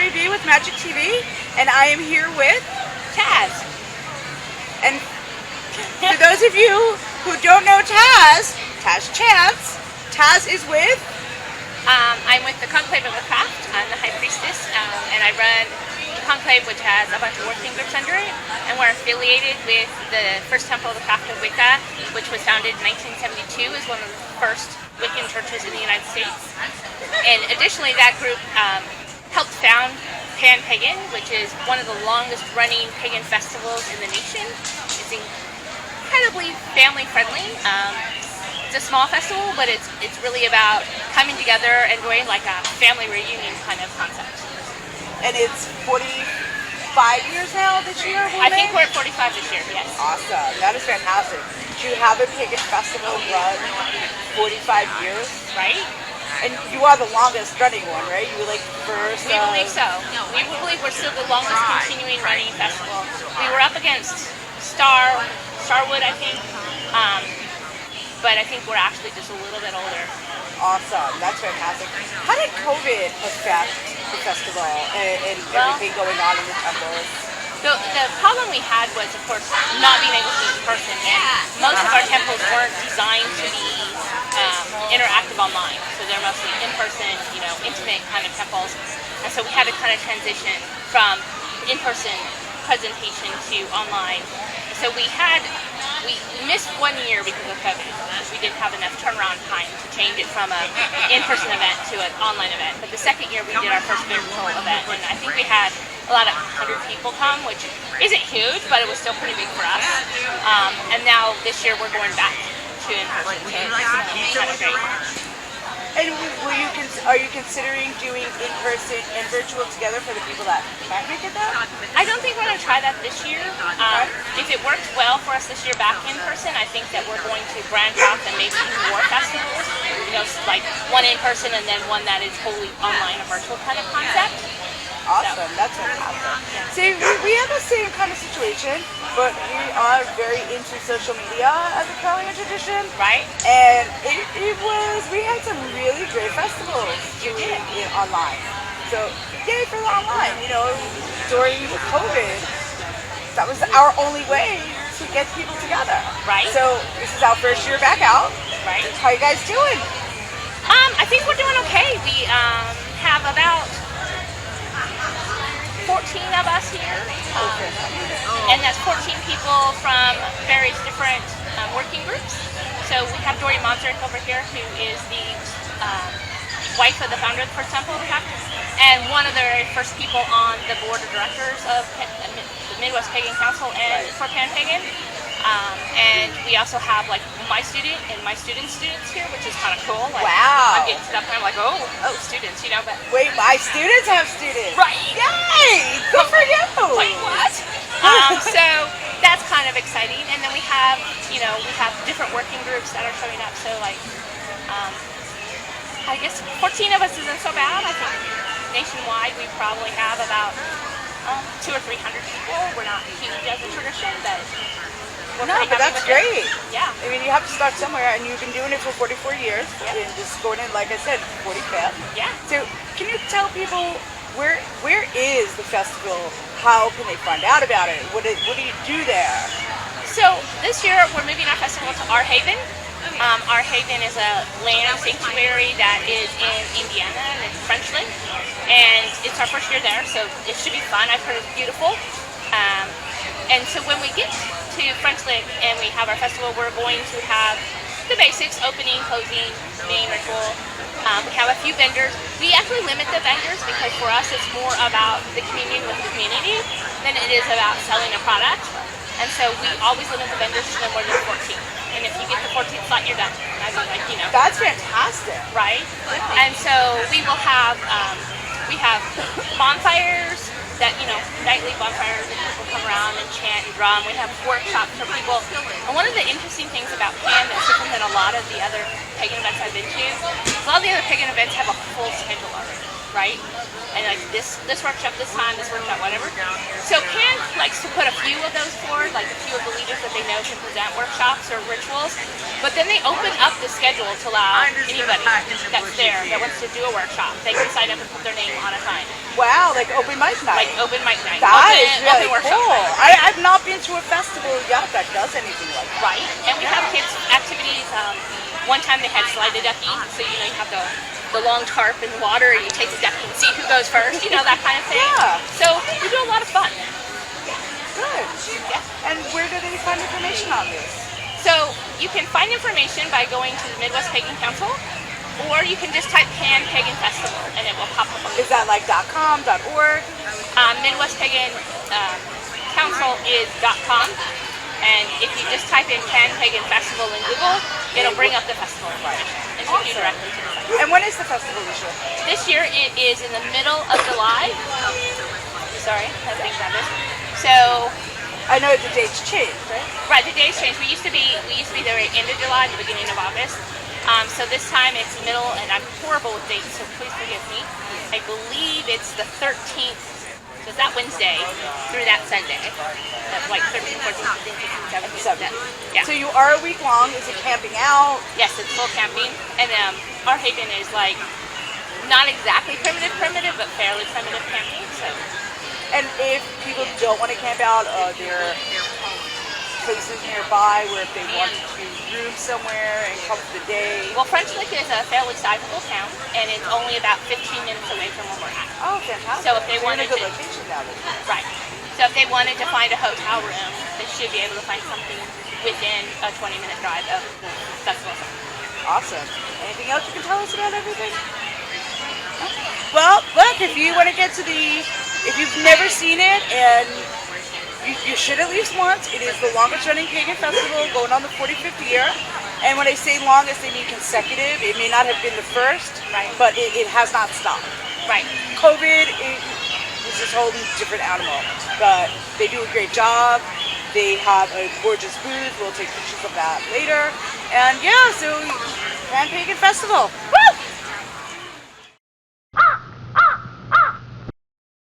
JB with Magick TV, and I am here with Taz. And for those of you who don't know Taz Chance, Taz is with... I'm with the Conclave of the Craft. I'm the High Priestess, and I run the Conclave, which has a bunch of working groups under it, and we're affiliated with the First Temple of the Craft of Wicca, which was founded in 1972 as one of the first Wiccan churches in the United States. And additionally, that group helped found Pagan, which is one of the longest running pagan festivals in the nation. It's incredibly family friendly. It's a small festival, but it's really about coming together and doing like a family reunion kind of concept. And it's 45 years now this year? I think we're at 45 this year, yes. Awesome. That is fantastic. To have a pagan festival run 45 years? Right. And you are the longest running one, right? You were like the first... We believe so. We believe we're still the longest continuing running festival. We were up against Starwood, I think. But I think we're actually just a little bit older. Awesome. That's fantastic. How did COVID affect the festival and everything going on in the temples? The problem we had was, of course, not being able to meet in person. And most of our temples weren't designed to be interactive online. So they're mostly in-person, intimate kind of temples. And so we had to kind of transition from in-person presentation to online. So we missed 1 year because of COVID. We didn't have enough turnaround time to change it from an in-person event to an online event. But the second year we did our first virtual event, and I think we had a lot of 100 people come, which isn't huge, but it was still pretty big for us. And now this year we're going back to in-person, so it's kind of great. And are you considering doing in-person and virtual together for the people that can't make it there? I don't think we're going to try that this year. If it works well for us this year back in person, I think that we're going to branch off and maybe even more festivals. Like one in person and then one that is wholly online or virtual kind of concept. Awesome, that's fantastic. See, we have the same kind of situation, but we are very into social media as a Italian tradition. Right. And we had some really great festivals online. So, yay for the online. During COVID, that was our only way to get people together. Right. So, this is our first year back out. Right. How you guys doing? I think we're doing okay. We have about 14 of us here, and that's 14 people from various different working groups. So we have Dory Monzerick over here, who is the wife of the founder of the First Temple of the Craft, and one of the very first people on the board of directors of the Midwest Pagan Council and for Pagan. And we also have like my student and my students here, which is kind of cool. Like, wow! I'm getting stuff and I'm like, oh, students, But wait, my students have students, right? Yay! Good for you! Wait, what? So that's kind of exciting. And then we have, we have different working groups that are showing up. So like, I guess 14 of us isn't so bad. I think nationwide we probably have about 200 or 300 people. We're not huge as a tradition, but. No, but that's great. Yeah. I mean, you have to start somewhere, and you've been doing it for 44 years, and just going in, like I said, 45th. Yeah. So, can you tell people where is the festival? How can they find out about it? What do you do there? So this year we're moving our festival to Our Haven. Our Haven is a land sanctuary that is in Indiana, and it's French Lake, and it's our first year there, so it should be fun. I've heard it's beautiful. And so when we get to French Lick and we have our festival, we're going to have the basics: opening, closing, main ritual. We have a few vendors. We actually limit the vendors because for us it's more about the communion with the community than it is about selling a product. And so we always limit the vendors to no more than 14. And if you get the 14th slot, you're done. I mean, That's fantastic. Right? And so we will have, we have bonfires, that, nightly bonfires, and people come around and chant and drum. We have workshops for people. And one of the interesting things about Pan that's different than a lot of the other pagan events I've been to, is a lot of the other pagan events have a full schedule already. right? And like this workshop this time, this workshop whatever. So Pan likes to put a few of those forward, like a few of the leaders that they know can present workshops or rituals. But then they open up the schedule to allow anybody that's there that wants to do a workshop. They can sign up and put their name on a time. Wow, like open mic night. Like open mic night. That is really open cool. workshop. I've not been to a festival yet that does anything like that. Right. And we have kids activities. One time they had slide ducky, so you know you have the long tarp in the water, and you take the ducky and see who goes first. You know, that kind of thing. Yeah. So we do a lot of fun. Good. Yeah. And where do they find information on this? So you can find information by going to the Midwest Pagan Council, or you can just type Pan Pagan Festival, and it will pop up. Is that like .com, .org? Midwest Pagan Council is .com. And if you just type in Pan Pagan Festival in Google, it'll bring up the festival information and take you directly to the site. And when is the festival this year? This year it is in the middle of July. Sorry, I think that is. So, I know the dates changed, right? right, the days changed. We used to be there at end of July, the beginning of August. So this time it's middle, and I'm horrible with dates, so please forgive me. I believe it's the 13th. So it's that Wednesday through that Sunday. That's like 13, 14, 15, 16, 17. Yeah. So you are a week long. Is it camping out? Yes, it's full camping. And our haven is like not exactly primitive, but fairly primitive camping. So. And if people don't want to camp out, there are places nearby where if they want to room somewhere and come for the day. Well, French Lick is a fairly sizable town, and it's only about 15 minutes away from where we're at. Oh, fantastic. So if they wanted in a good to, location now, then. right. So if they wanted to find a hotel room, they should be able to find something within a 20-minute drive of the festival. Awesome. Anything else you can tell us about everything? Well, look, if you want to get to if you've never seen it, and you should at least once, it is the longest running pagan festival going on the 45th year. And when I say longest, I mean consecutive. It may not have been the first, right, but it has not stopped. Right. COVID is this whole different animal, but they do a great job. They have a gorgeous booth. We'll take pictures of that later. And yeah, so Pan Pagan Festival.